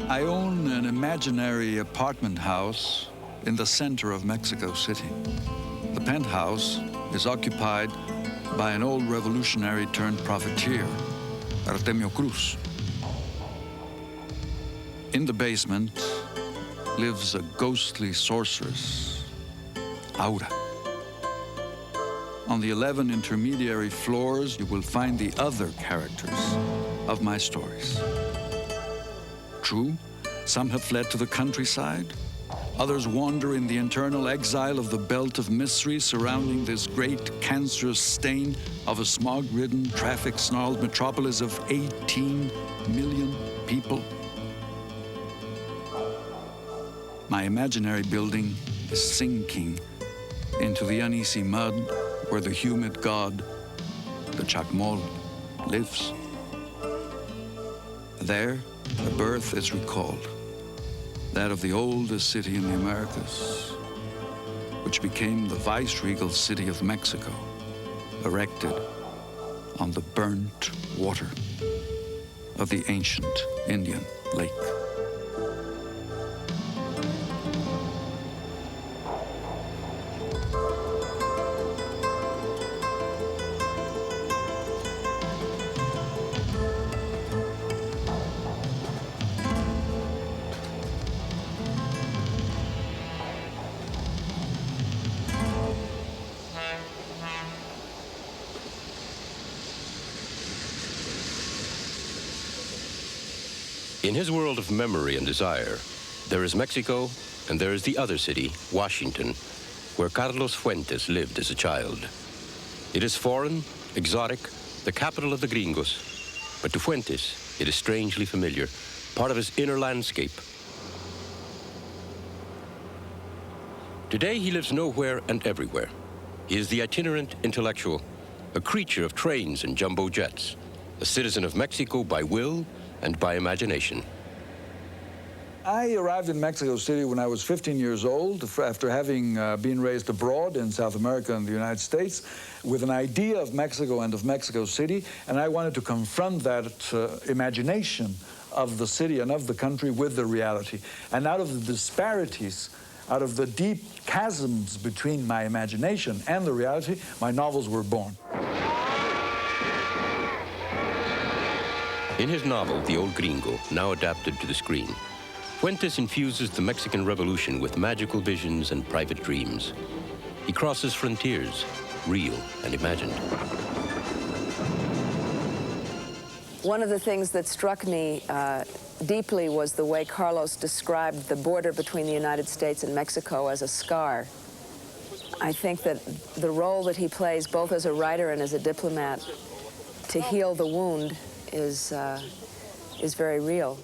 I own an imaginary apartment house in the center of Mexico City. The penthouse is occupied by an old revolutionary turned profiteer, Artemio Cruz. In the basement lives a ghostly sorceress, Aura. On the 11 intermediary floors, you will find the other characters of my stories. True, some have fled to the countryside. Others wander in the eternal exile of the belt of mystery surrounding this great cancerous stain of a smog-ridden, traffic-snarled metropolis of 18 million people. My imaginary building is sinking into the uneasy mud where the humid god, the Chacmol, lives. There, a birth is recalled, that of the oldest city in the Americas, which became the viceregal city of Mexico, erected on the burnt water of the ancient Indian lake. In his world of memory and desire, there is Mexico and there is the other city, Washington, where Carlos Fuentes lived as a child. It is foreign, exotic, the capital of the gringos, but to Fuentes, it is strangely familiar, part of his inner landscape. Today, he lives nowhere and everywhere. He is the itinerant intellectual, a creature of trains and jumbo jets, a citizen of Mexico by will and by imagination. I arrived in Mexico City when I was 15 years old, after having been raised abroad in South America and the United States, with an idea of Mexico and of Mexico City, and I wanted to confront that imagination of the city and of the country with the reality. And out of the disparities, out of the deep chasms between my imagination and the reality, my novels were born. In his novel, The Old Gringo, now adapted to the screen, Fuentes infuses the Mexican Revolution with magical visions and private dreams. He crosses frontiers, real and imagined. One of the things that struck me deeply was the way Carlos described the border between the United States and Mexico as a scar. I think that the role that he plays, both as a writer and as a diplomat, to heal the wound is very real.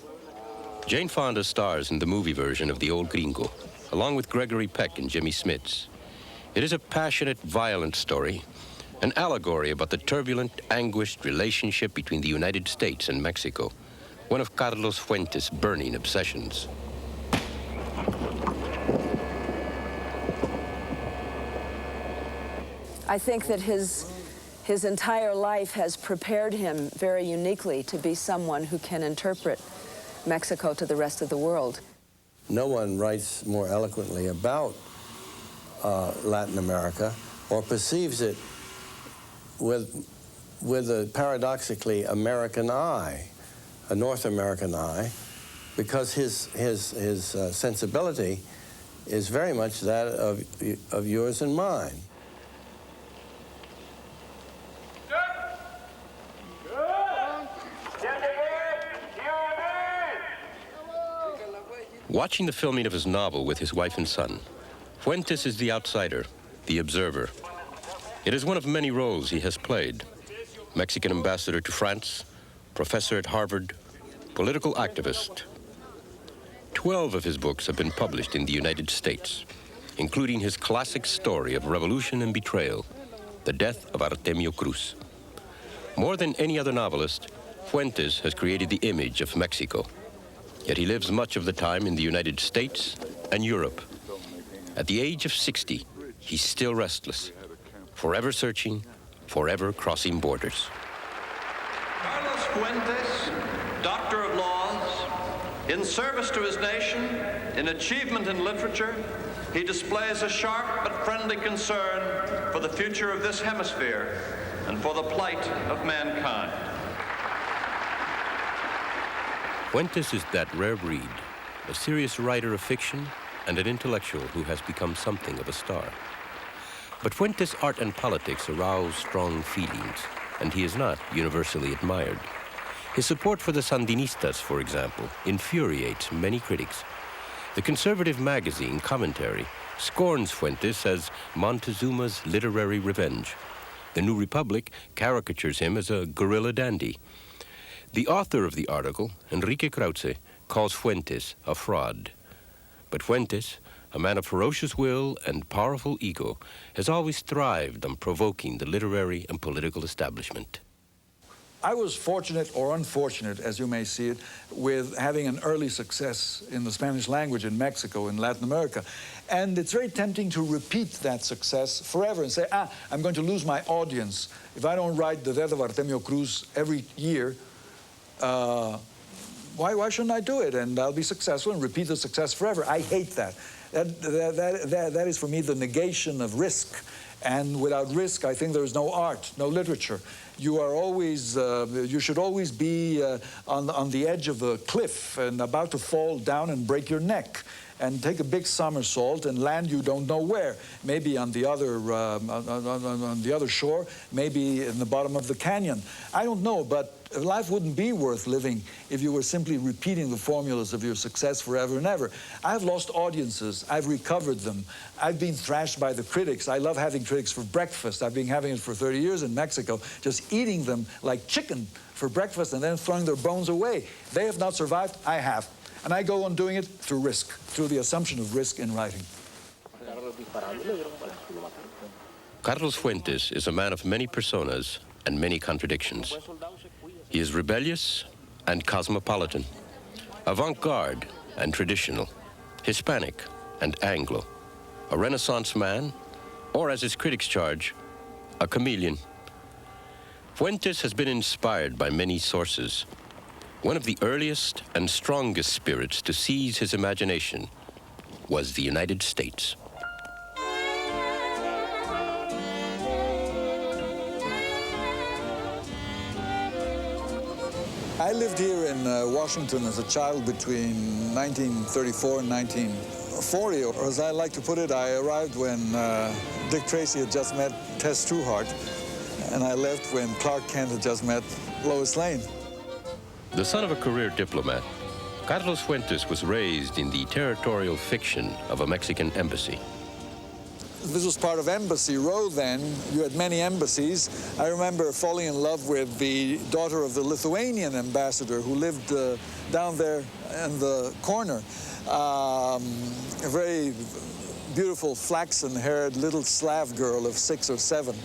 Jane Fonda stars in the movie version of The Old Gringo, along with Gregory Peck and Jimmy Smits. It is a passionate, violent story, an allegory about the turbulent, anguished relationship between the United States and Mexico, one of Carlos Fuentes' burning obsessions. I think that his entire life has prepared him very uniquely to be someone who can interpret Mexico to the rest of the world. No one writes more eloquently about Latin America or perceives it with a paradoxically American eye, a North American eye, because his sensibility is very much that of yours and mine. Watching the filming of his novel with his wife and son, Fuentes is the outsider, the observer. It is one of many roles he has played. Mexican ambassador to France, professor at Harvard, political activist. 12 of his books have been published in the United States, including his classic story of revolution and betrayal, The Death of Artemio Cruz. More than any other novelist, Fuentes has created the image of Mexico. Yet he lives much of the time in the United States and Europe. At the age of 60, he's still restless, forever searching, forever crossing borders. Carlos Fuentes, Doctor of Laws, In service to his nation, in achievement in literature, he displays a sharp but friendly concern for the future of this hemisphere and for the plight of mankind. Fuentes is that rare breed, a serious writer of fiction and an intellectual who has become something of a star. But Fuentes' art and politics arouse strong feelings, and he is not universally admired. His support for the Sandinistas, for example, infuriates many critics. The conservative magazine Commentary scorns Fuentes as Montezuma's literary revenge. The New Republic caricatures him as a guerrilla dandy. The author of the article, Enrique Krause, calls Fuentes a fraud. But Fuentes, a man of ferocious will and powerful ego, has always thrived on provoking the literary and political establishment. I was fortunate or unfortunate, as you may see it, with having an early success in the Spanish language in Mexico, in Latin America. And it's very tempting to repeat that success forever and say, I'm going to lose my audience. If I don't write The Death of Artemio Cruz every year, why shouldn't I do it? And I'll be successful and repeat the success forever. I hate that. That is for me the negation of risk. And without risk, I think there is no art, no literature. You are always, you should always be on the edge of a cliff and about to fall down and break your neck and take a big somersault and land you don't know where. Maybe on the other shore, maybe in the bottom of the canyon. I don't know, but life wouldn't be worth living if you were simply repeating the formulas of your success forever and ever. I've lost audiences. I've recovered them. I've been thrashed by the critics. I love having critics for breakfast. I've been having it for 30 years in Mexico, just eating them like chicken for breakfast and then throwing their bones away. They have not survived. I have. And I go on doing it through risk, through the assumption of risk in writing. Carlos Fuentes is a man of many personas and many contradictions. He is rebellious and cosmopolitan, avant-garde and traditional, Hispanic and Anglo, a Renaissance man, or as his critics charge, a chameleon. Fuentes has been inspired by many sources. One of the earliest and strongest spirits to seize his imagination was the United States. I lived here in Washington as a child between 1934 and 1940, or as I like to put it, I arrived when Dick Tracy had just met Tess Trueheart, and I left when Clark Kent had just met Lois Lane. The son of a career diplomat, Carlos Fuentes was raised in the territorial fiction of a Mexican embassy. This was part of Embassy Row then. You had many embassies. I remember falling in love with the daughter of the Lithuanian ambassador who lived down there in the corner. A very beautiful flaxen-haired little Slav girl of 6 or 7.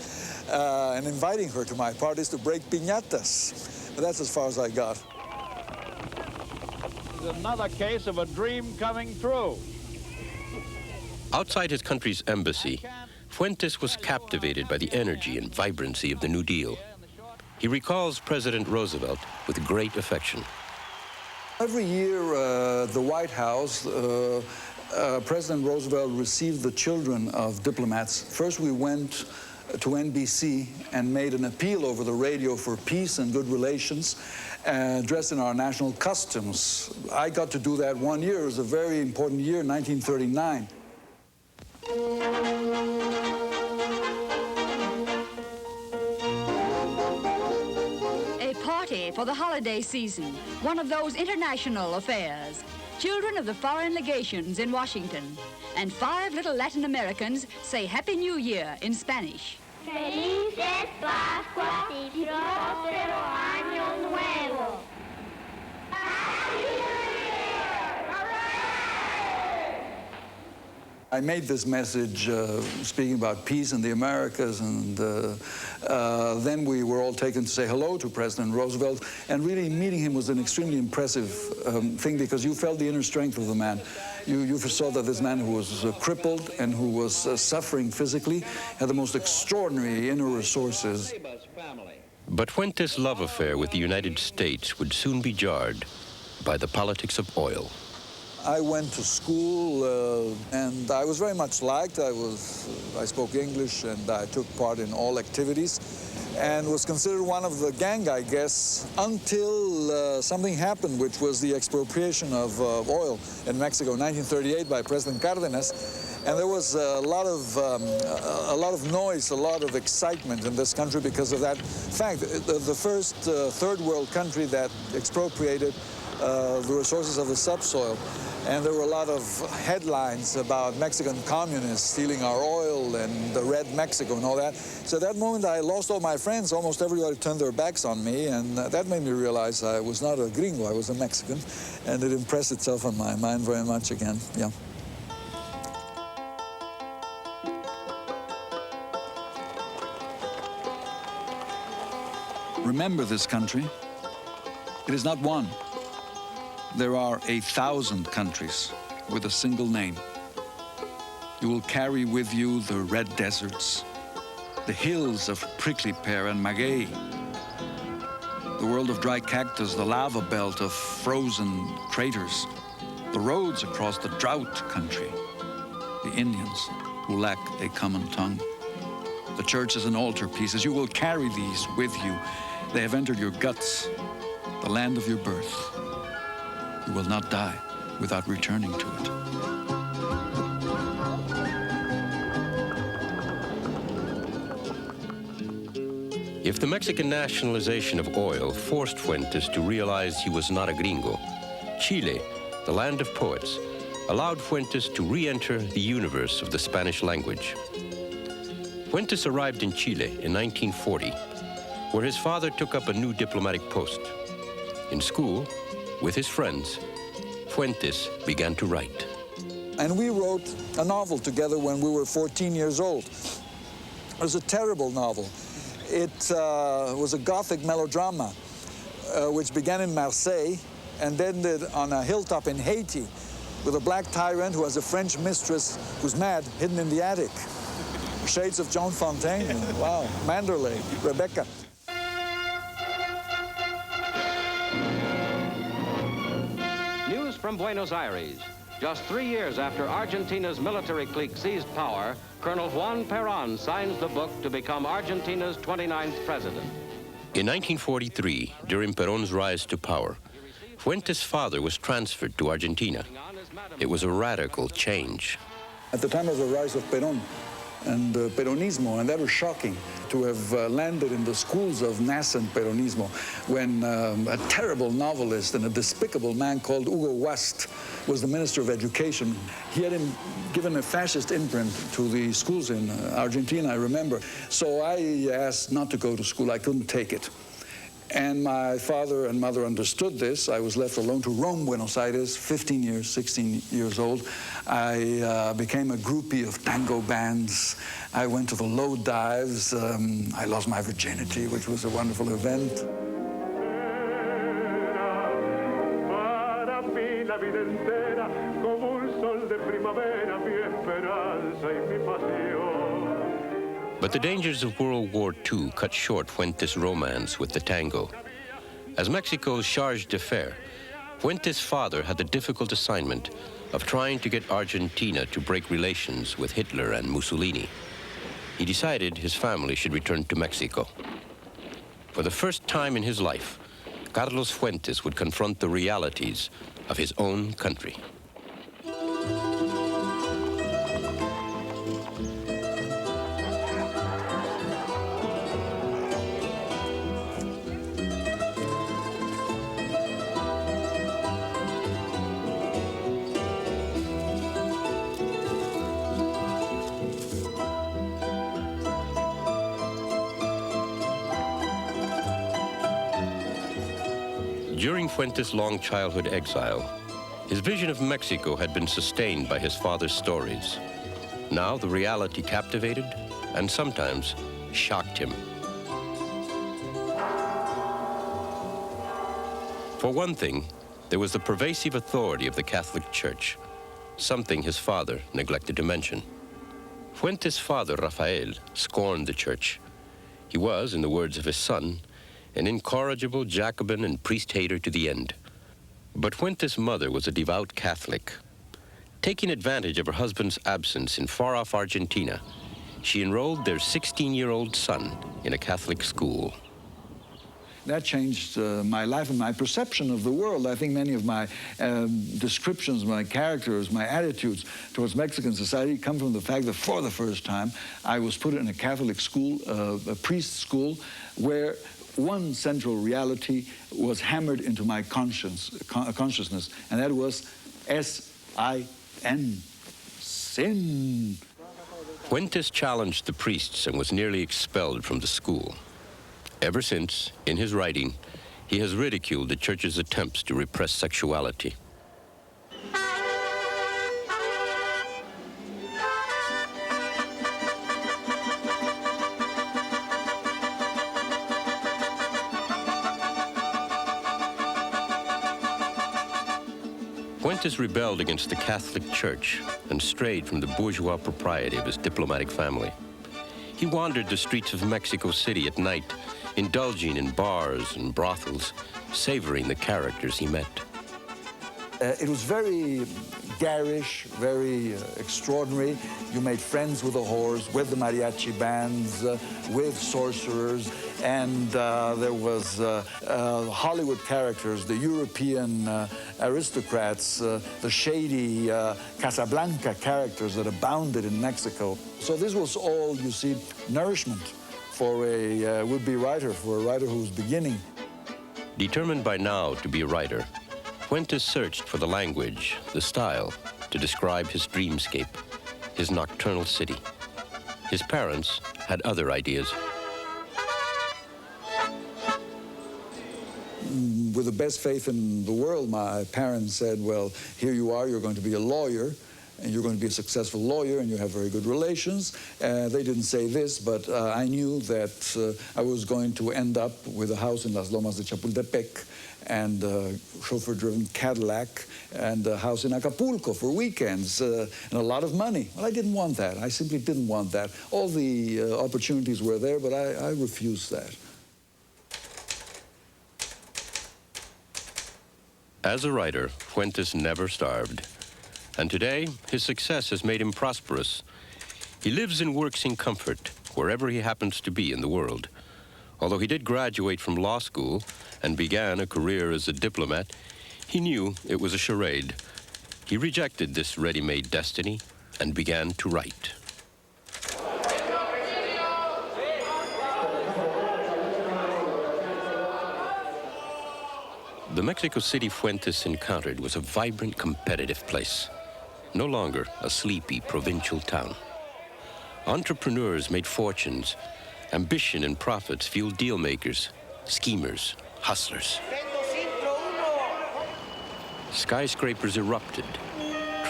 And inviting her to my parties to break piñatas. But that's as far as I got. Another case of a dream coming true. Outside his country's embassy, Fuentes was captivated by the energy and vibrancy of the New Deal. He recalls President Roosevelt with great affection. Every year at the White House, President Roosevelt received the children of diplomats. First we went to NBC and made an appeal over the radio for peace and good relations, dressed in our national costumes. I got to do that one year. It was a very important year, 1939. A party for the holiday season, one of those international affairs. Children of the foreign legations in Washington, and 5 little Latin Americans say Happy New Year in Spanish. Felices Pascuas y próspero año nuevo. I made this message speaking about peace in the Americas, and then we were all taken to say hello to President Roosevelt, and really meeting him was an extremely impressive thing because you felt the inner strength of the man. You saw that this man who was crippled and who was suffering physically had the most extraordinary inner resources. But Fuentes' love affair with the United States would soon be jarred. by the politics of oil. I went to school and I was very much liked. I spoke English and I took part in all activities and was considered one of the gang, I guess, until something happened, which was the expropriation of oil in Mexico in 1938 by President Cárdenas. And there was a lot of noise, a lot of excitement in this country because of that fact. The first third world country that expropriated the resources of the subsoil. And there were a lot of headlines about Mexican communists stealing our oil and the Red Mexico and all that. So at that moment, I lost all my friends. Almost everybody turned their backs on me, and that made me realize I was not a gringo, I was a Mexican. And it impressed itself on my mind very much again, yeah. Remember this country. It is not one. There are 1,000 countries with a single name. You will carry with you the red deserts, the hills of prickly pear and maguey, the world of dry cactus, the lava belt of frozen craters, the roads across the drought country, the Indians who lack a common tongue, the churches and altar pieces. You will carry these with you. They have entered your guts, the land of your birth. You will not die without returning to it. If the Mexican nationalization of oil forced Fuentes to realize he was not a gringo, Chile, the land of poets, allowed Fuentes to re-enter the universe of the Spanish language. Fuentes arrived in Chile in 1940, where his father took up a new diplomatic post. In school, with his friends, Fuentes began to write. And we wrote a novel together when we were 14 years old. It was a terrible novel. It was a Gothic melodrama, which began in Marseille and ended on a hilltop in Haiti with a black tyrant who has a French mistress who's mad, hidden in the attic. Shades of Joan Fontaine, and, wow, Manderley, Rebecca. From Buenos Aires. Just 3 years after Argentina's military clique seized power, Colonel Juan Perón signs the book to become Argentina's 29th president. In 1943, during Perón's rise to power, Fuentes' father was transferred to Argentina. It was a radical change. At the time of the rise of Perón and Peronismo, and that was shocking to have landed in the schools of nascent Peronismo when a terrible novelist and a despicable man called Hugo Wast was the Minister of Education. He had given a fascist imprint to the schools in Argentina, I remember. So I asked not to go to school. I couldn't take it. And my father and mother understood this. I was left alone to roam Buenos Aires, 15 years, 16 years old. I became a groupie of tango bands. I went to the low dives. I lost my virginity, which was a wonderful event. But the dangers of World War II cut short Fuentes' romance with the tango. As Mexico's charge d'affaires, Fuentes' father had the difficult assignment of trying to get Argentina to break relations with Hitler and Mussolini. He decided his family should return to Mexico. For the first time in his life, Carlos Fuentes would confront the realities of his own country. During Fuentes' long childhood exile, his vision of Mexico had been sustained by his father's stories. Now the reality captivated and sometimes shocked him. For one thing, there was the pervasive authority of the Catholic Church, something his father neglected to mention. Fuentes' father, Rafael, scorned the church. He was, in the words of his son, an incorrigible Jacobin and priest-hater to the end. But Fuentes' mother was a devout Catholic. Taking advantage of her husband's absence in far-off Argentina, she enrolled their 16-year-old son in a Catholic school. That changed my life and my perception of the world. I think many of my descriptions, my characters, my attitudes towards Mexican society come from the fact that for the first time I was put in a Catholic school, a priest school, where one central reality was hammered into my consciousness, and that was S-I-N, sin. Fuentes challenged the priests and was nearly expelled from the school. Ever since, in his writing, he has ridiculed the church's attempts to repress sexuality. Fuentes rebelled against the Catholic Church and strayed from the bourgeois propriety of his diplomatic family. He wandered the streets of Mexico City at night, indulging in bars and brothels, savoring the characters he met. It was very garish, very extraordinary. You made friends with the whores, with the mariachi bands, with sorcerers, and there was Hollywood characters, the European aristocrats, the shady Casablanca characters that abounded in Mexico. So this was all, you see, nourishment for a would-be writer, for a writer who was beginning. Determined by now to be a writer, Fuentes searched for the language, the style, to describe his dreamscape, his nocturnal city. His parents had other ideas. With the best faith in the world, my parents said, well, here you are, you're going to be a lawyer, and you're going to be a successful lawyer, and you have very good relations. They didn't say this, but I knew that I was going to end up with a house in Las Lomas de Chapultepec, and a chauffeur-driven Cadillac, and a house in Acapulco for weekends, and a lot of money. Well, I didn't want that. I simply didn't want that. All the opportunities were there, but I refused that. As a writer, Fuentes never starved. And today, his success has made him prosperous. He lives and works in comfort wherever he happens to be in the world. Although he did graduate from law school and began a career as a diplomat, he knew it was a charade. He rejected this ready-made destiny and began to write. The Mexico City Fuentes encountered was a vibrant, competitive place, no longer a sleepy provincial town. Entrepreneurs made fortunes. Ambition and profits fueled deal makers, schemers, hustlers. Skyscrapers erupted.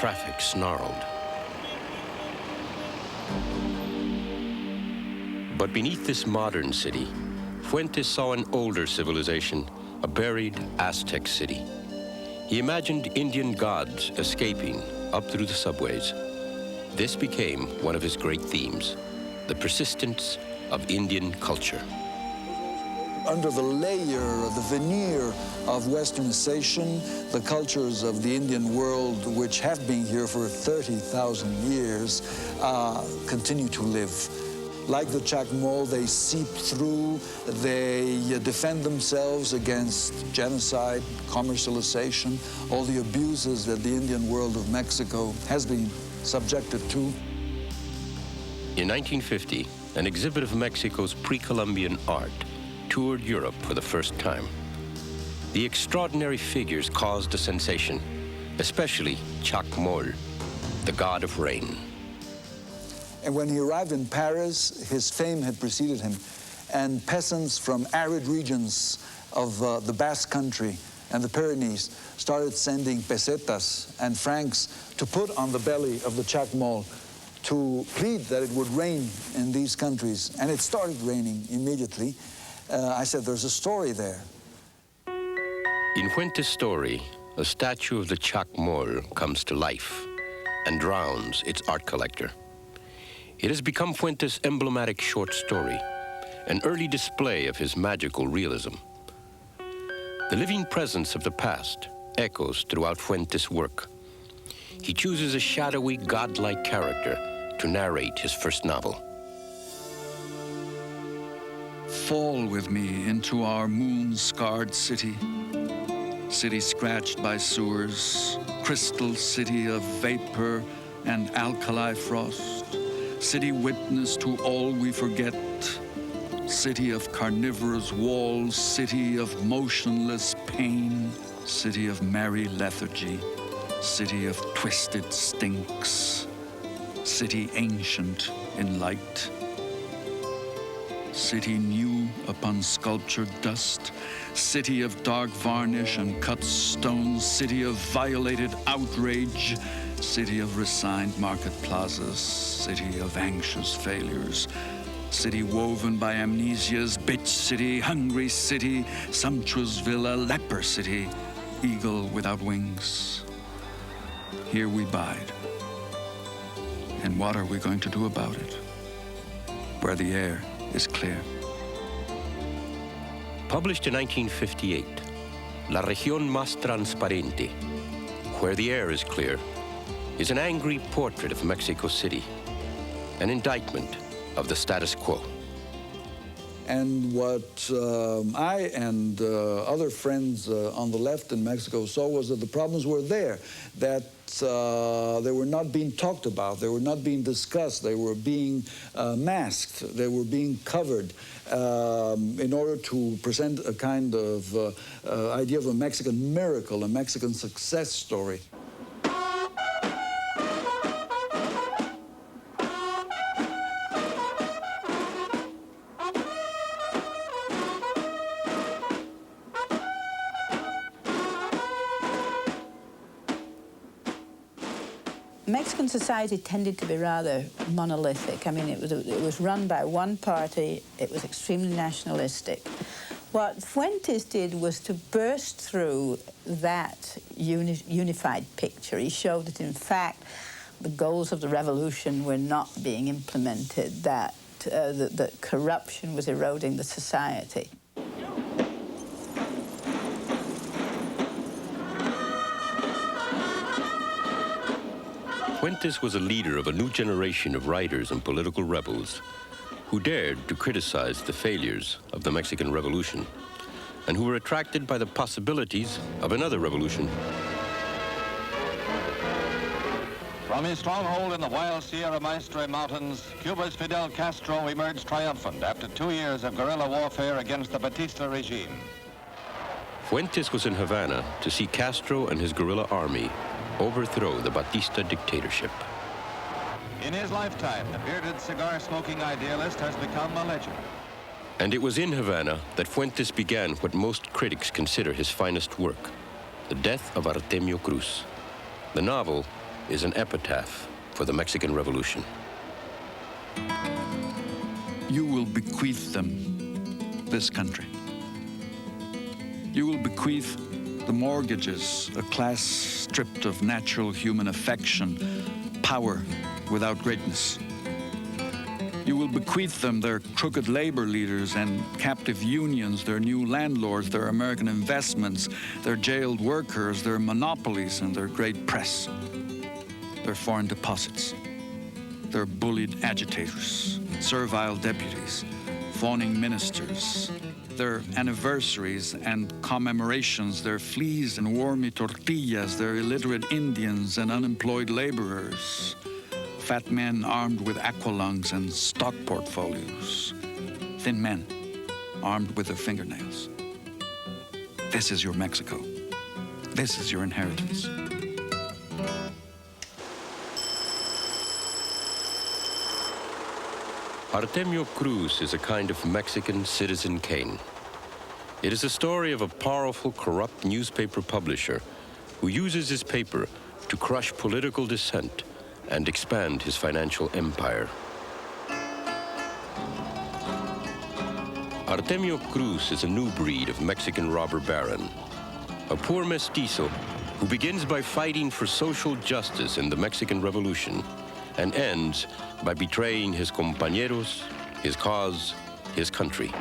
Traffic snarled. But beneath this modern city, Fuentes saw an older civilization, a buried Aztec city. He imagined Indian gods escaping up through the subways. This became one of his great themes, the persistence of Indian culture. Under the layer, the veneer of westernization, the cultures of the Indian world, which have been here for 30,000 years, continue to live. Like the Chacmol, they seep through, they defend themselves against genocide, commercialization, all the abuses that the Indian world of Mexico has been subjected to. In 1950, an exhibit of Mexico's pre-Columbian art toured Europe for the first time. The extraordinary figures caused a sensation, especially Chacmol, the god of rain. And when he arrived in Paris, his fame had preceded him, and peasants from arid regions of the Basque Country and the Pyrenees started sending pesetas and francs to put on the belly of the Chacmol to plead that it would rain in these countries. And it started raining immediately. I said, there's a story there. In Fuentes' story, a statue of the Chacmol comes to life and drowns its art collector. It has become Fuentes' emblematic short story, an early display of his magical realism. The living presence of the past echoes throughout Fuentes' work. He chooses a shadowy, godlike character to narrate his first novel. Fall with me into our moon-scarred city, city scratched by sewers, crystal city of vapor and alkali frost, city witness to all we forget, city of carnivorous walls, city of motionless pain, city of merry lethargy, city of twisted stinks, city ancient in light, city new upon sculptured dust, city of dark varnish and cut stones, city of violated outrage, city of resigned market plazas, city of anxious failures, city woven by amnesias, bitch city, hungry city, sumptuous villa, leper city, eagle without wings. Here we bide. And what are we going to do about it? Where the air is clear. Published in 1958, La Región Más Transparente, Where the Air is Clear, is an angry portrait of Mexico City, an indictment of the status quo. And what I and other friends on the left in Mexico saw was that the problems were there, that they were not being talked about, they were not being discussed, they were being masked, they were being covered in order to present a kind of idea of a Mexican miracle, a Mexican success story. Mexican society tended to be rather monolithic. I mean, it was run by one party. It was extremely nationalistic. What Fuentes did was to burst through that unified picture. He showed that, in fact, the goals of the revolution were not being implemented, that corruption was eroding the society. Fuentes was a leader of a new generation of writers and political rebels who dared to criticize the failures of the Mexican Revolution and who were attracted by the possibilities of another revolution. From his stronghold in the wild Sierra Maestre Mountains, Cuba's Fidel Castro emerged triumphant after 2 years of guerrilla warfare against the Batista regime. Fuentes was in Havana to see Castro and his guerrilla army overthrow the Batista dictatorship. In his lifetime, the bearded cigar-smoking idealist has become a legend. And it was in Havana that Fuentes began what most critics consider his finest work, The Death of Artemio Cruz. The novel is an epitaph for the Mexican Revolution. You will bequeath them this country. You will bequeath the mortgages, a class stripped of natural human affection, power without greatness. You will bequeath them their crooked labor leaders and captive unions, their new landlords, their American investments, their jailed workers, their monopolies, and their great press, their foreign deposits, their bullied agitators, servile deputies, fawning ministers, their anniversaries and commemorations, their fleas and wormy tortillas, their illiterate Indians and unemployed laborers, fat men armed with aqualungs and stock portfolios, thin men armed with their fingernails. This is your Mexico. This is your inheritance. Artemio Cruz is a kind of Mexican Citizen Kane. It is a story of a powerful, corrupt newspaper publisher who uses his paper to crush political dissent and expand his financial empire. Artemio Cruz is a new breed of Mexican robber baron, a poor mestizo who begins by fighting for social justice in the Mexican Revolution and ends by betraying his compañeros, his cause, his country.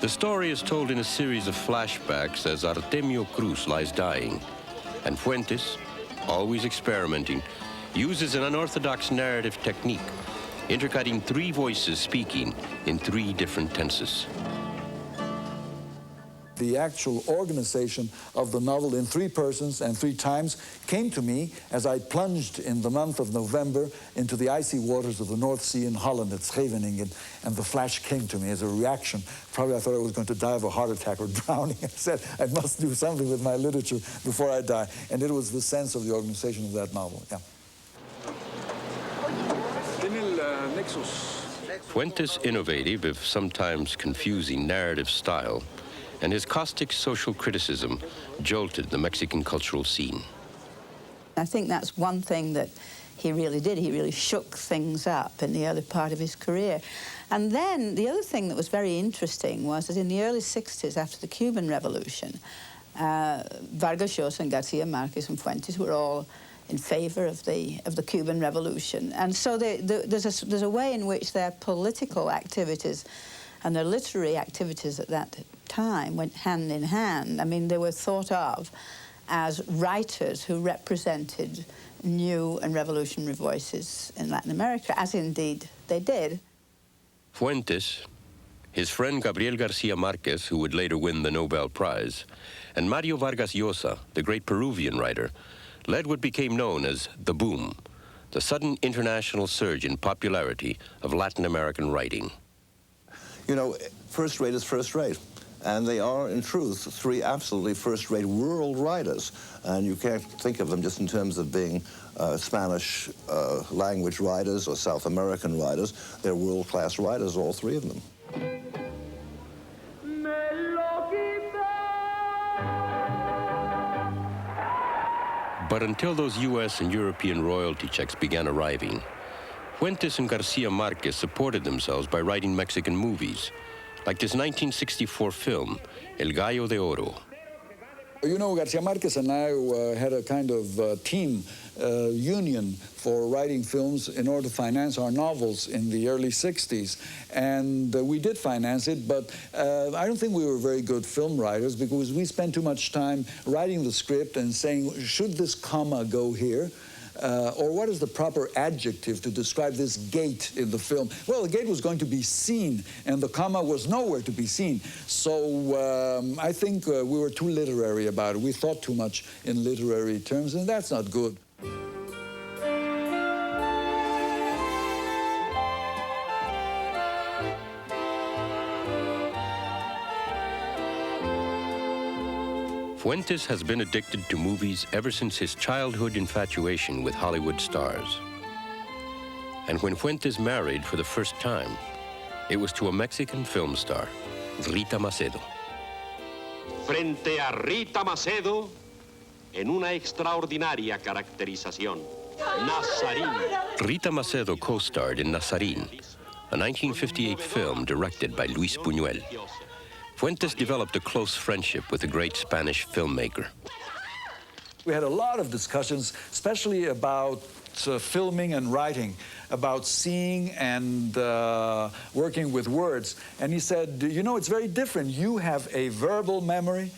The story is told in a series of flashbacks as Artemio Cruz lies dying, and Fuentes, always experimenting, uses an unorthodox narrative technique, intercutting 3 voices speaking in 3 different tenses. The actual organization of the novel in 3 persons and 3 times came to me as I plunged in the month of November into the icy waters of the North Sea in Holland at Scheveningen, and the flash came to me as a reaction. Probably I thought I was going to die of a heart attack or drowning. I said, I must do something with my literature before I die. And it was the sense of the organization of that novel, yeah. Fuentes' innovative, if sometimes confusing, narrative style and his caustic social criticism jolted the Mexican cultural scene. I think that's one thing that he really did. He really shook things up in the early part of his career. And then the other thing that was very interesting was that in the early 60s, after the Cuban Revolution, Vargas Llosa and Garcia Marquez and Fuentes were all in favor of the Cuban Revolution. And so there's a way in which their political activities and their literary activities at that time went hand in hand. I mean, they were thought of as writers who represented new and revolutionary voices in Latin America, as indeed they did. Fuentes, his friend Gabriel Garcia Marquez, who would later win the Nobel Prize, and Mario Vargas Llosa, the great Peruvian writer, led what became known as the boom, the sudden international surge in popularity of Latin American writing. You know, first rate is first rate. And they are, in truth, 3 absolutely first-rate world writers. And you can't think of them just in terms of being Spanish language writers or South American writers. They're world-class writers, all 3 of them. But until those U.S. and European royalty checks began arriving, Fuentes and Garcia Marquez supported themselves by writing Mexican movies, like this 1964 film, El Gallo de Oro. You know, Garcia Marquez and I had a kind of team union for writing films in order to finance our novels in the early 60s. And we did finance it, but I don't think we were very good film writers because we spent too much time writing the script and saying, should this comma go here? Or what is the proper adjective to describe this gate in the film? Well, the gate was going to be seen, and the comma was nowhere to be seen. So I think we were too literary about it. We thought too much in literary terms, and that's not good. Fuentes has been addicted to movies ever since his childhood infatuation with Hollywood stars. And when Fuentes married for the first time, it was to a Mexican film star, Rita Macedo. Frente a Rita Macedo, en una extraordinaria caracterización, Nazarín. Rita Macedo co-starred in Nazarín, a 1958 film directed by Luis Buñuel. Fuentes developed a close friendship with the great Spanish filmmaker. We had a lot of discussions, especially about filming and writing, about seeing and working with words. And he said, you know, it's very different. You have a verbal memory,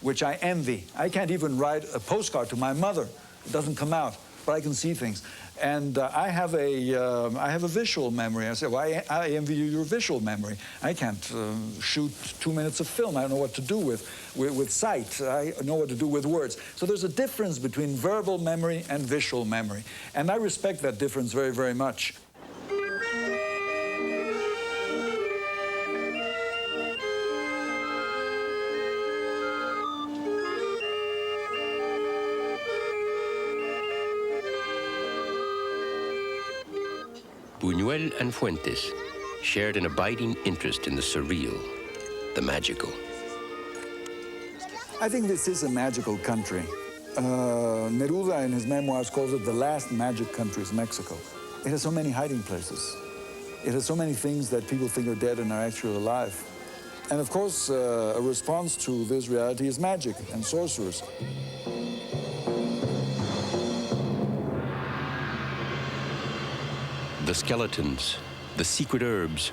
which I envy. I can't even write a postcard to my mother. It doesn't come out, but I can see things. And I have a visual memory. I said, well, I envy you your visual memory. I can't shoot 2 minutes of film. I don't know what to do with sight. I know what to do with words. So there's a difference between verbal memory and visual memory. And I respect that difference very, very much. Buñuel and Fuentes shared an abiding interest in the surreal, the magical. I think this is a magical country. Neruda in his memoirs calls it the last magic country is Mexico. It has so many hiding places. It has so many things that people think are dead and are actually alive. And of course, a response to this reality is magic and sorcerers. The skeletons, the secret herbs,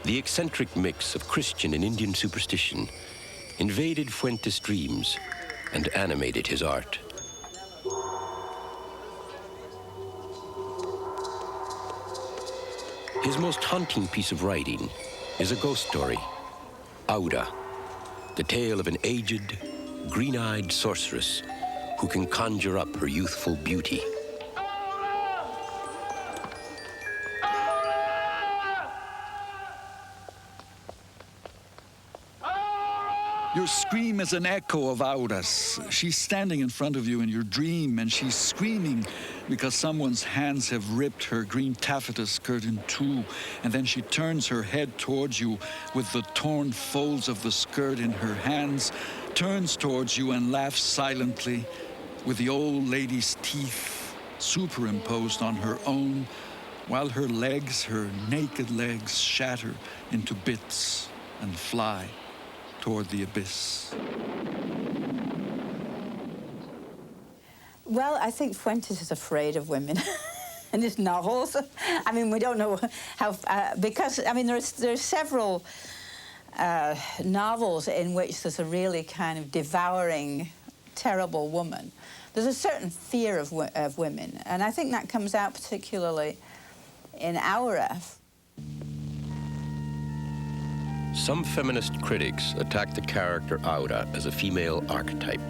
The eccentric mix of Christian and Indian superstition invaded Fuentes' dreams and animated his art. His most haunting piece of writing is a ghost story, Aura, the tale of an aged, green-eyed sorceress who can conjure up her youthful beauty. Your scream is an echo of Aura's. She's standing in front of you in your dream, and she's screaming because someone's hands have ripped her green taffeta skirt in two, and then she turns her head towards you with the torn folds of the skirt in her hands, turns towards you and laughs silently with the old lady's teeth superimposed on her own, while her legs, her naked legs, shatter into bits and fly toward the abyss. Well, I think Fuentes is afraid of women in his novels. I mean, we don't know how, because, I mean, there's several novels in which there's a really kind of devouring, terrible woman. There's a certain fear of women, and I think that comes out particularly in Aura. Some feminist critics attack the character Aura as a female archetype.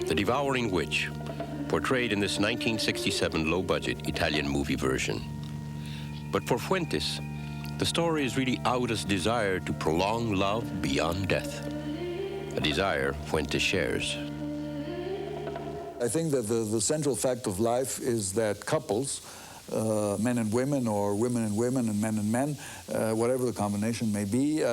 The devouring witch, portrayed in this 1967 low-budget Italian movie version. But for Fuentes, the story is really Aura's desire to prolong love beyond death, a desire Fuentes shares. I think that the central fact of life is that couples, men and women, or women and women and men, whatever the combination may be,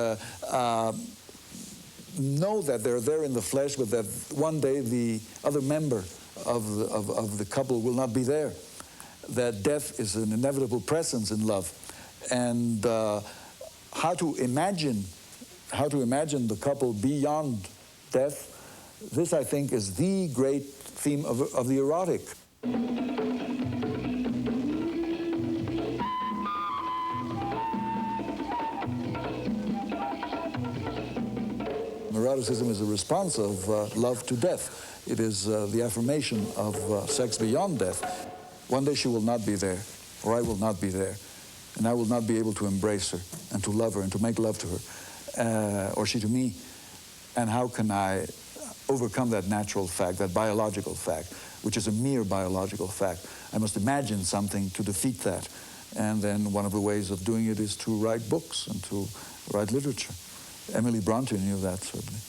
know that they're there in the flesh, but that one day the other member of the couple will not be there. That death is an inevitable presence in love. And how to imagine the couple beyond death, this, I think, is the great theme of the erotic. Eroticism is a response of love to death. It is the affirmation of sex beyond death. One day she will not be there, or I will not be there, and I will not be able to embrace her and to love her and to make love to her, or she to me. And how can I overcome that natural fact, that biological fact, which is a mere biological fact? I must imagine something to defeat that. And then one of the ways of doing it is to write books and to write literature. Emily Bronte knew that, certainly.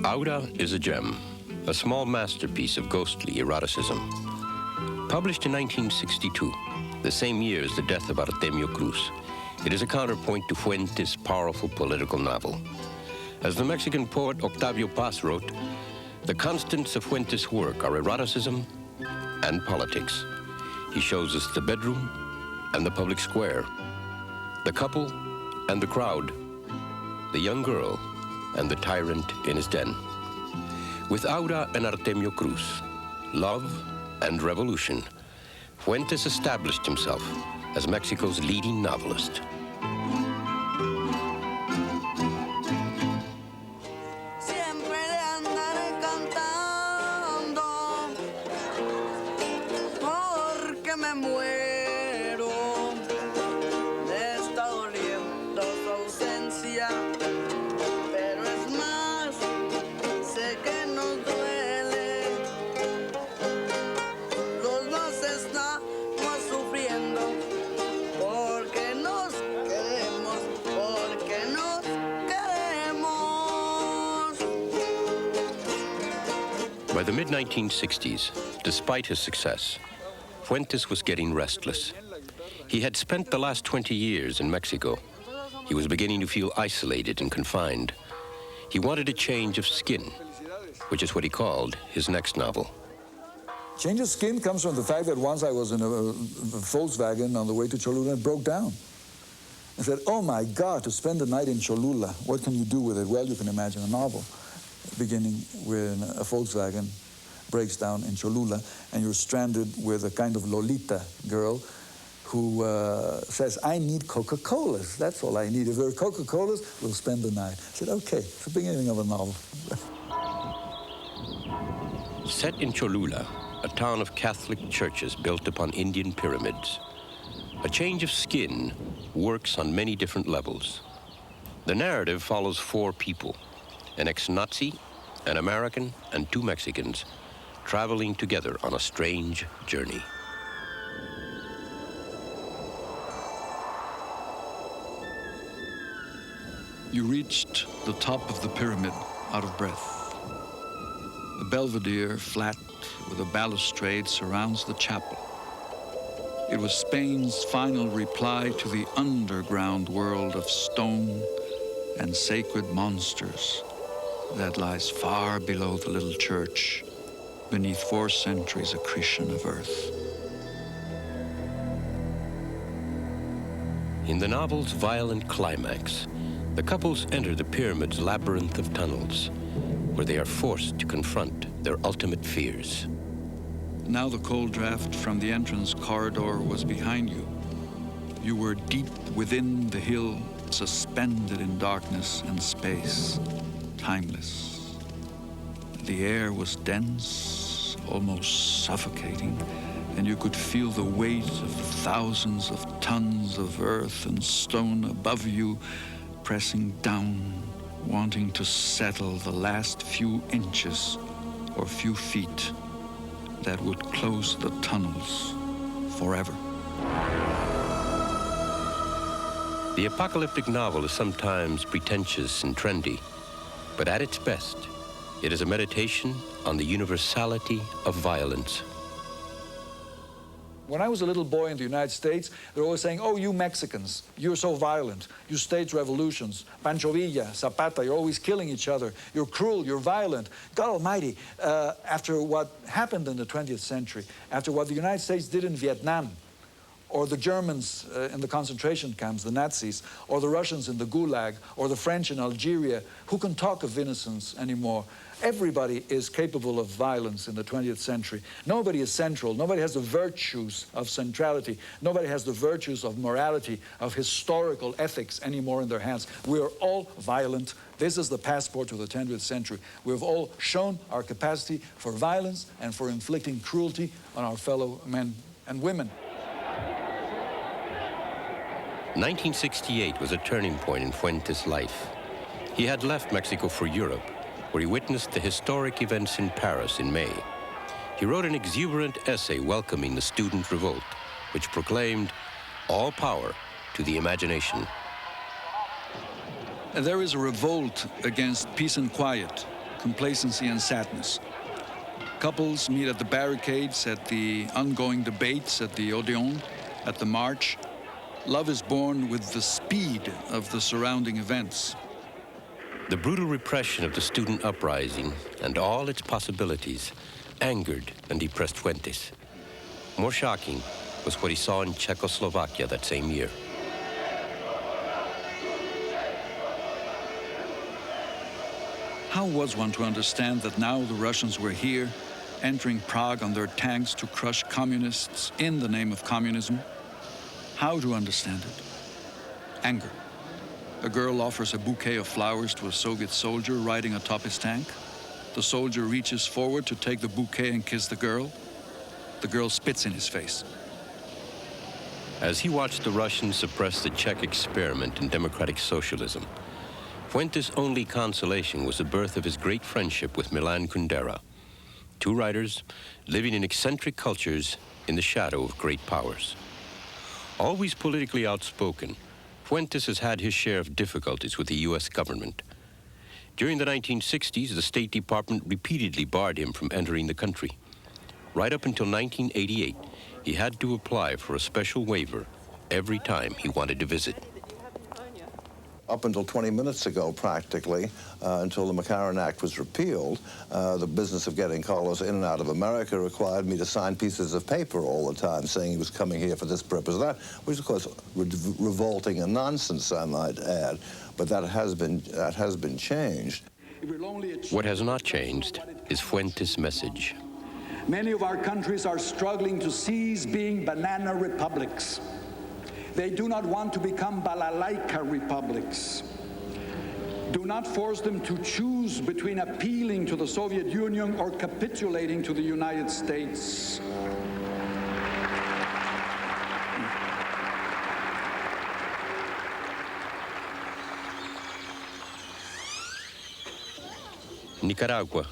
Aura is a gem, a small masterpiece of ghostly eroticism. Published in 1962, the same year as the death of Artemio Cruz, it is a counterpoint to Fuentes' powerful political novel. As the Mexican poet Octavio Paz wrote, the constants of Fuentes' work are eroticism and politics. He shows us the bedroom and the public square, the couple and the crowd, the young girl and the tyrant in his den. With Aura and Artemio Cruz, love and revolution, Fuentes established himself as Mexico's leading novelist. By the mid-1960s, despite his success, Fuentes was getting restless. He had spent the last 20 years in Mexico. He was beginning to feel isolated and confined. He wanted a change of skin, which is what he called his next novel. Change of skin comes from the fact that once I was in a Volkswagen on the way to Cholula and it broke down. I said, oh my God, to spend the night in Cholula, what can you do with it? Well, you can imagine a novel beginning with a Volkswagen breaks down in Cholula, and you're stranded with a kind of Lolita girl who says, I need Coca-Colas. That's all I need. If there are Coca-Colas, we'll spend the night. I said, okay, it's the beginning of a novel. Set in Cholula, a town of Catholic churches built upon Indian pyramids, a change of skin works on many different levels. The narrative follows 4 people, an ex-Nazi, an American, and 2 Mexicans, traveling together on a strange journey. You reached the top of the pyramid out of breath. The belvedere, flat with a balustrade, surrounds the chapel. It was Spain's final reply to the underground world of stone and sacred monsters that lies far below the little church, beneath 4 centuries accretion of earth. In the novel's violent climax, the couples enter the pyramid's labyrinth of tunnels, where they are forced to confront their ultimate fears. Now the cold draft from the entrance corridor was behind you. You were deep within the hill, suspended in darkness and space, timeless. The air was dense, almost suffocating, and you could feel the weight of thousands of tons of earth and stone above you, pressing down, wanting to settle the last few inches or few feet that would close the tunnels forever. The apocalyptic novel is sometimes pretentious and trendy, but at its best, it is a meditation on the universality of violence. When I was a little boy in the United States, they were always saying, oh, you Mexicans, you're so violent. You staged revolutions. Pancho Villa, Zapata, you're always killing each other. You're cruel, you're violent. God Almighty, after what happened in the 20th century, after what the United States did in Vietnam, or the Germans in the concentration camps, the Nazis, or the Russians in the Gulag, or the French in Algeria, who can talk of innocence anymore? Everybody is capable of violence in the 20th century. Nobody is central. Nobody has the virtues of centrality. Nobody has the virtues of morality, of historical ethics anymore in their hands. We are all violent. This is the passport to the 20th century. We have all shown our capacity for violence and for inflicting cruelty on our fellow men and women. 1968 was a turning point in Fuentes' life. He had left Mexico for Europe, where he witnessed the historic events in Paris in May. He wrote an exuberant essay welcoming the student revolt, which proclaimed all power to the imagination. There is a revolt against peace and quiet, complacency and sadness. Couples meet at the barricades, at the ongoing debates, at the Odeon, at the march. Love is born with the speed of the surrounding events. The brutal repression of the student uprising and all its possibilities angered and depressed Fuentes. More shocking was what he saw in Czechoslovakia that same year. How was one to understand that now the Russians were here, entering Prague on their tanks to crush communists in the name of communism? How to understand it? Anger. A girl offers a bouquet of flowers to a Soviet soldier riding atop his tank. The soldier reaches forward to take the bouquet and kiss the girl. The girl spits in his face. As he watched the Russians suppress the Czech experiment in democratic socialism, Fuentes' only consolation was the birth of his great friendship with Milan Kundera, 2 writers living in eccentric cultures in the shadow of great powers. Always politically outspoken, Fuentes has had his share of difficulties with the U.S. government. During the 1960s, the State Department repeatedly barred him from entering the country. Right up until 1988, he had to apply for a special waiver every time he wanted to visit. Up until 20 minutes ago, practically, until the McCarran Act was repealed, the business of getting Carlos in and out of America required me to sign pieces of paper all the time saying he was coming here for this purpose and that, which, of course, revolting and nonsense, I might add. But that has been changed. What has not changed is Fuentes' message. Many of our countries are struggling to cease being banana republics. They do not want to become balalaika republics. Do not force them to choose between appealing to the Soviet Union or capitulating to the United States. Nicaragua,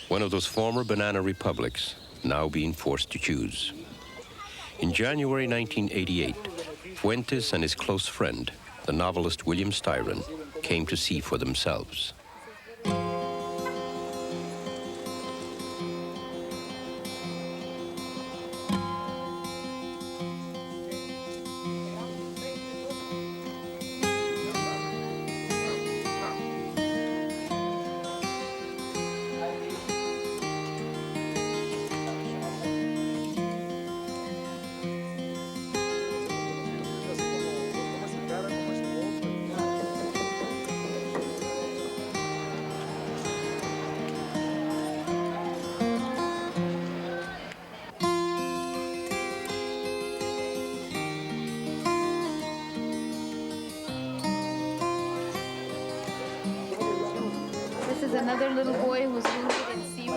one of those former banana republics, now being forced to choose. In January 1988, Fuentes and his close friend, the novelist William Styron, came to see for themselves. This is another little boy who was wounded in Siu.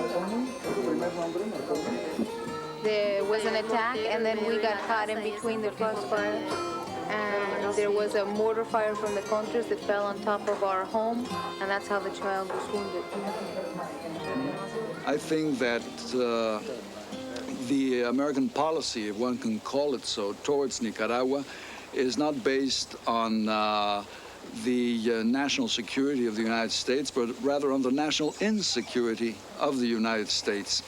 There was an attack, and then we got caught in between the crossfire. And there was a mortar fire from the Contras that fell on top of our home, and that's how the child was wounded. I think that the American policy, if one can call it so, towards Nicaragua is not based on the national security of the United States, but rather on the national insecurity of the United States.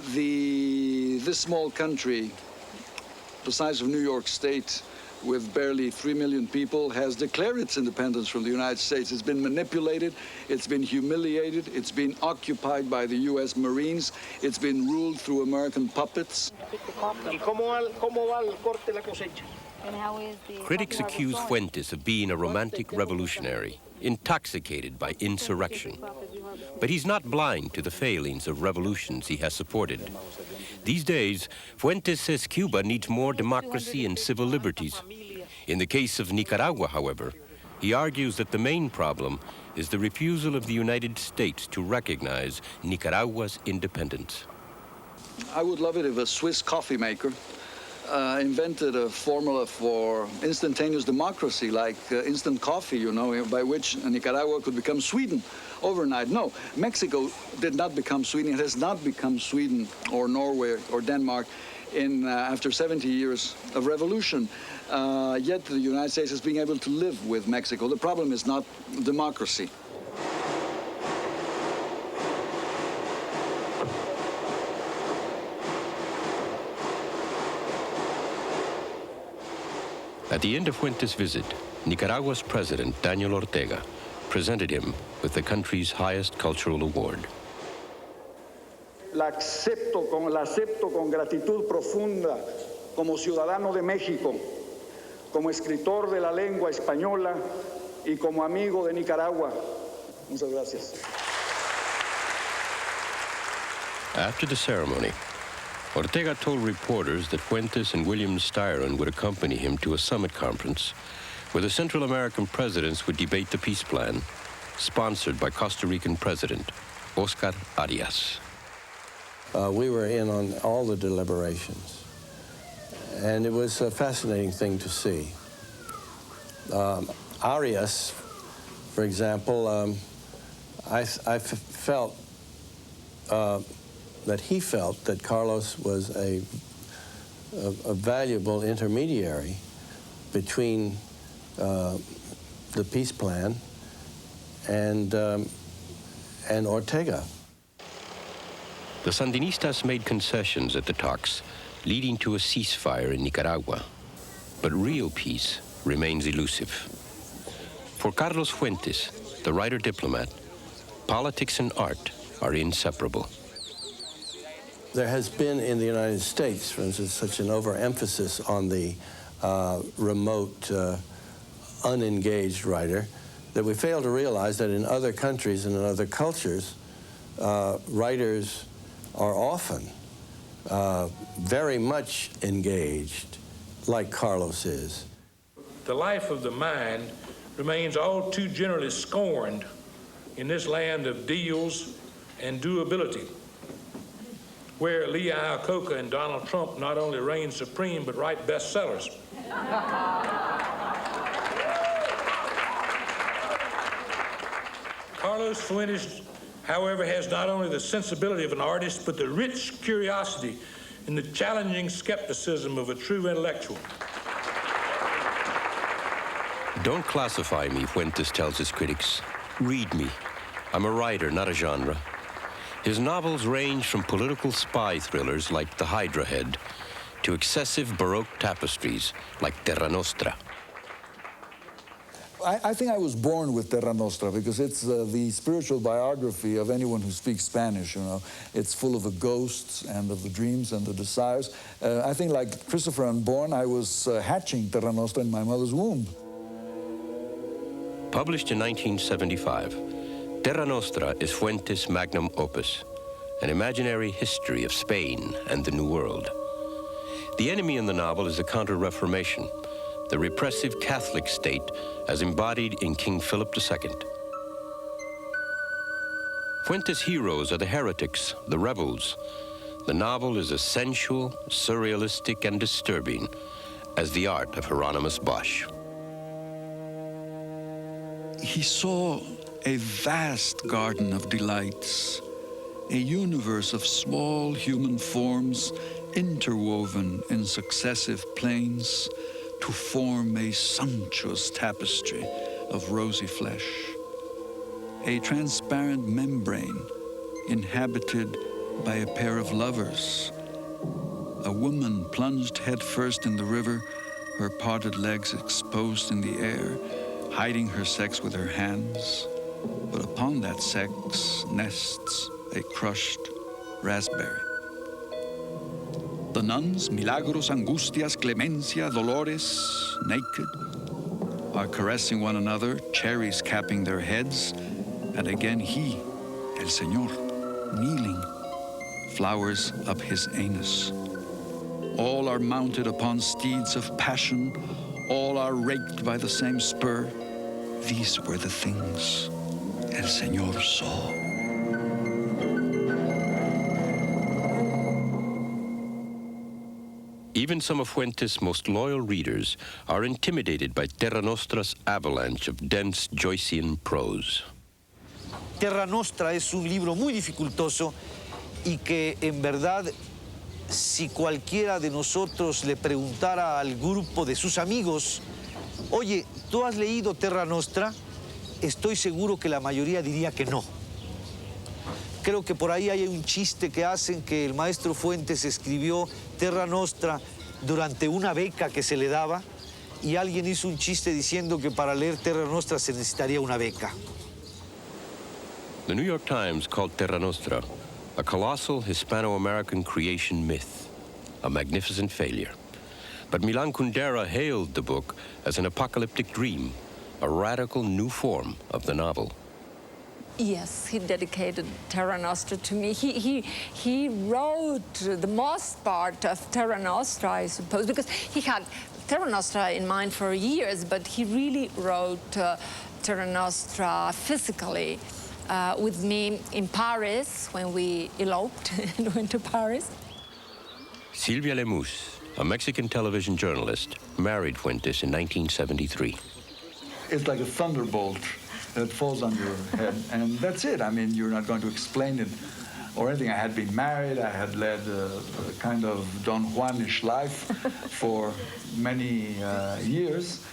This small country, the size of New York State, with barely 3 million people, has declared its independence from the United States. It's been manipulated, it's been humiliated, it's been occupied by the U.S. Marines, it's been ruled through American puppets. Critics accuse Fuentes of being a romantic revolutionary, intoxicated by insurrection. But he's not blind to the failings of revolutions he has supported. These days, Fuentes says Cuba needs more democracy and civil liberties. In the case of Nicaragua, however, he argues that the main problem is the refusal of the United States to recognize Nicaragua's independence. I would love it if a Swiss coffee maker invented a formula for instantaneous democracy, like instant coffee, you know, by which Nicaragua could become Sweden overnight. No, Mexico did not become Sweden. It has not become Sweden or Norway or Denmark after 70 years of revolution. Yet the United States is being able to live with Mexico. The problem is not democracy. At the end of Fuentes' visit, Nicaragua's president, Daniel Ortega, presented him with the country's highest cultural award. La acepto con gratitud profunda como ciudadano de México, como escritor de la lengua española y como amigo de Nicaragua. Muchas gracias. After the ceremony, Ortega told reporters that Fuentes and William Styron would accompany him to a summit conference where the Central American presidents would debate the peace plan, sponsored by Costa Rican President Oscar Arias. We were in on all the deliberations, and it was a fascinating thing to see. Arias, for example, I felt that he felt that Carlos was a valuable intermediary between the peace plan and Ortega. The Sandinistas made concessions at the talks, leading to a ceasefire in Nicaragua. But real peace remains elusive. For Carlos Fuentes, the writer-diplomat, politics and art are inseparable. There has been in the United States, for instance, such an overemphasis on the remote, unengaged writer that we fail to realize that in other countries and in other cultures, writers are often very much engaged, like Carlos is. The life of the mind remains all too generally scorned in this land of deals and doability, where Lee Iacocca and Donald Trump not only reign supreme, but write bestsellers. Carlos Fuentes, however, has not only the sensibility of an artist, but the rich curiosity and the challenging skepticism of a true intellectual. Don't classify me, Fuentes tells his critics. Read me. I'm a writer, not a genre. His novels range from political spy thrillers like The Hydra Head to excessive Baroque tapestries like Terra Nostra. I think I was born with Terra Nostra because it's the spiritual biography of anyone who speaks Spanish, you know. It's full of the ghosts and of the dreams and the desires. I think like Christopher Unborn, I was hatching Terra Nostra in my mother's womb. Published in 1975, Terra Nostra is Fuentes' magnum opus, an imaginary history of Spain and the New World. The enemy in the novel is the Counter-Reformation, the repressive Catholic state as embodied in King Philip II. Fuentes' heroes are the heretics, the rebels. The novel is as sensual, surrealistic, and disturbing as the art of Hieronymus Bosch. He saw a vast garden of delights, a universe of small human forms interwoven in successive planes to form a sumptuous tapestry of rosy flesh, a transparent membrane inhabited by a pair of lovers, a woman plunged headfirst in the river, her parted legs exposed in the air, hiding her sex with her hands, but upon that sex nests a crushed raspberry. The nuns, Milagros, Angustias, Clemencia, Dolores, naked, are caressing one another, cherries capping their heads, and again he, El Señor, kneeling, flowers up his anus. All are mounted upon steeds of passion, all are raked by the same spur. These were the things El Señor saw. Even some of Fuentes' most loyal readers are intimidated by Terra Nostra's avalanche of dense Joycean prose. Terra Nostra es un libro muy dificultoso y que en verdad si cualquiera de nosotros le preguntara al grupo de sus amigos, oye, ¿tú has leído Terra Nostra? Estoy seguro que la mayoría diría que no. Creo que por ahí hay un chiste que hacen que el maestro Fuentes escribió Terra Nostra durante una beca que se le daba y alguien hizo un chiste diciendo que para leer Terra Nostra se necesitaría una beca. The New York Times called Terra Nostra a colossal Hispano-American creation myth, a magnificent failure. But Milan Kundera hailed the book as an apocalyptic dream, a radical new form of the novel. Yes, he dedicated Terra Nostra to me. He wrote the most part of Terra Nostra, I suppose, because he had Terra Nostra in mind for years, but he really wrote Terra Nostra physically with me in Paris when we eloped and went to Paris. Silvia Lemus, a Mexican television journalist, married Fuentes in 1973. It's like a thunderbolt that falls on your head, and that's it. I mean, you're not going to explain it or anything. I had been married, I had led a kind of Don Juanish life for many years,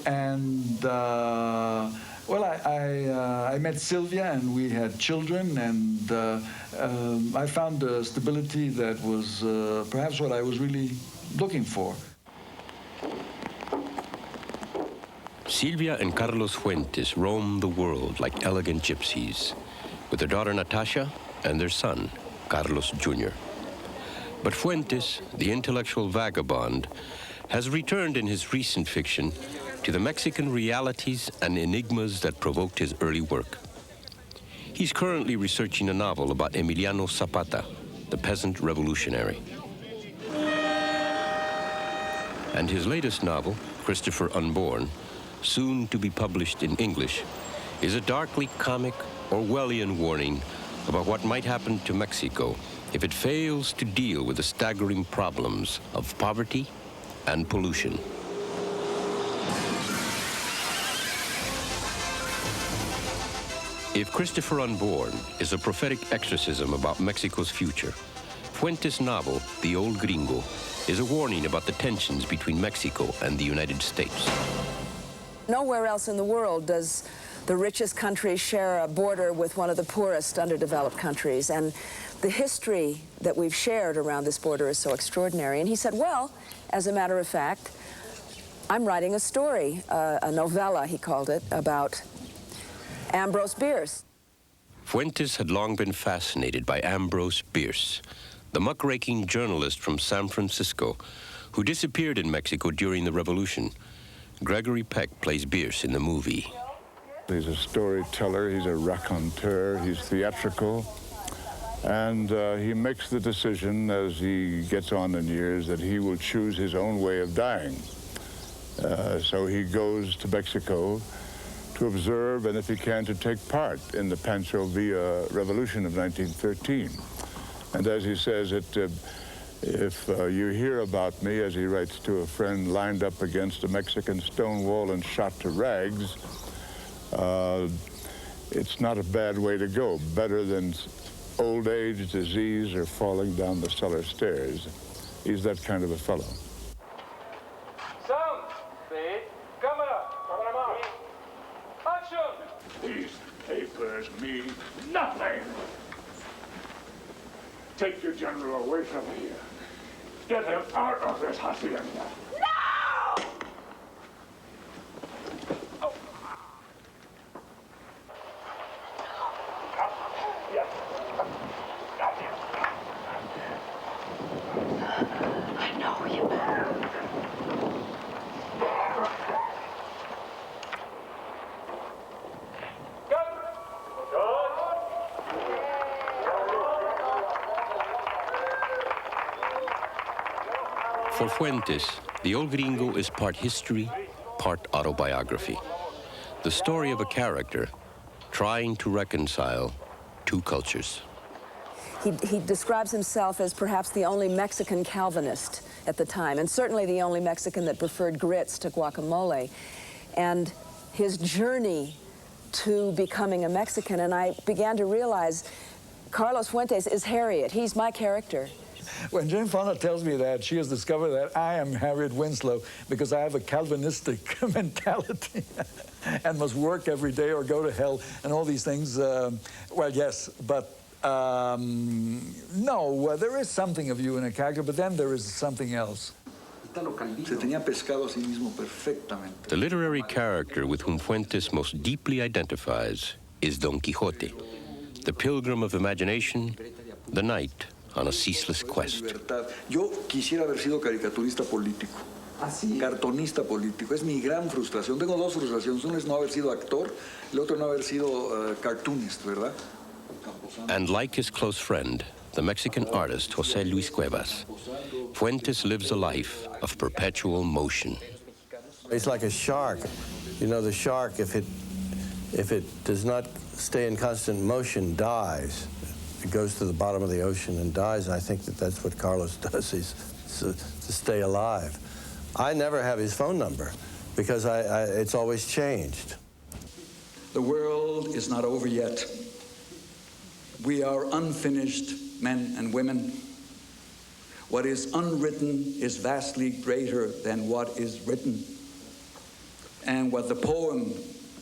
and well, I met Sylvia, and we had children, and I found a stability that was perhaps what I was really looking for. Silvia and Carlos Fuentes roam the world like elegant gypsies, with their daughter Natasha and their son, Carlos Jr. But Fuentes, the intellectual vagabond, has returned in his recent fiction to the Mexican realities and enigmas that provoked his early work. He's currently researching a novel about Emiliano Zapata, the peasant revolutionary. And his latest novel, Christopher Unborn, soon to be published in English, is a darkly comic Orwellian warning about what might happen to Mexico if it fails to deal with the staggering problems of poverty and pollution. If Christopher Unborn is a prophetic exorcism about Mexico's future, Fuentes' novel, The Old Gringo, is a warning about the tensions between Mexico and the United States. Nowhere else in the world does the richest country share a border with one of the poorest underdeveloped countries. And the history that we've shared around this border is so extraordinary. And he said, well, as a matter of fact, I'm writing a story, a novella, he called it, about Ambrose Bierce. Fuentes had long been fascinated by Ambrose Bierce, the muckraking journalist from San Francisco who disappeared in Mexico during the revolution. Gregory Peck plays Bierce in the movie. He's a storyteller, he's a raconteur, he's theatrical, and he makes the decision as he gets on in years that he will choose his own way of dying. So he goes to Mexico to observe, and if he can, to take part in the Pancho Villa Revolution of 1913. And as he says, if you hear about me, as he writes to a friend, lined up against a Mexican stone wall and shot to rags, it's not a bad way to go. Better than old age, disease, or falling down the cellar stairs. He's that kind of a fellow. Sound, speed, camera, cameraman, action! These papers mean nothing. Take your general away from here. Get him out of this hacienda. No! Oh. I know you. For Fuentes, The Old Gringo is part history, part autobiography. The story of a character trying to reconcile two cultures. He describes himself as perhaps the only Mexican Calvinist at the time, and certainly the only Mexican that preferred grits to guacamole. And his journey to becoming a Mexican, and I began to realize Carlos Fuentes is Harriet. He's my character. When Jane Fonda tells me that, she has discovered that I am Harriet Winslow because I have a Calvinistic mentality and must work every day or go to hell and all these things. Well, yes, but no, there is something of you in a character, but then there is something else. The literary character with whom Fuentes most deeply identifies is Don Quixote, the pilgrim of imagination, the knight on a ceaseless quest. Yo quisiera haber sido caricaturista político. Cartonista político. Es mi gran frustración. Tengo dos frustraciones. Una es no haber sido actor, el otro no haber sido cartoonist, ¿verdad? And like his close friend, the Mexican artist José Luis Cuevas, Fuentes lives a life of perpetual motion. It's like a shark. You know, the shark, if it does not stay in constant motion, dies. It goes to the bottom of the ocean and dies. I think that's what Carlos does. He's to stay alive. I never have his phone number because it's always changed. The world is not over yet. We are unfinished men and women. What is unwritten is vastly greater than what is written. And what the poem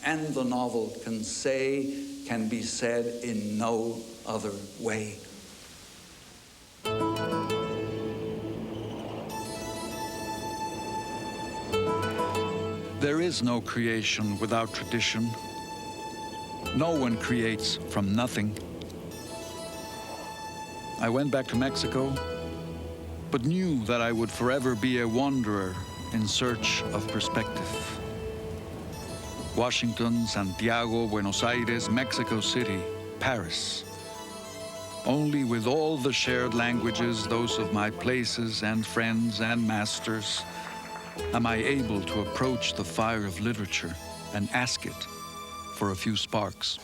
and the novel can say can be said in no other way. There is no creation without tradition. No one creates from nothing. I went back to Mexico, but knew that I would forever be a wanderer in search of perspective. Washington, Santiago, Buenos Aires, Mexico City, Paris. Only with all the shared languages, those of my places and friends and masters, am I able to approach the fire of literature and ask it for a few sparks.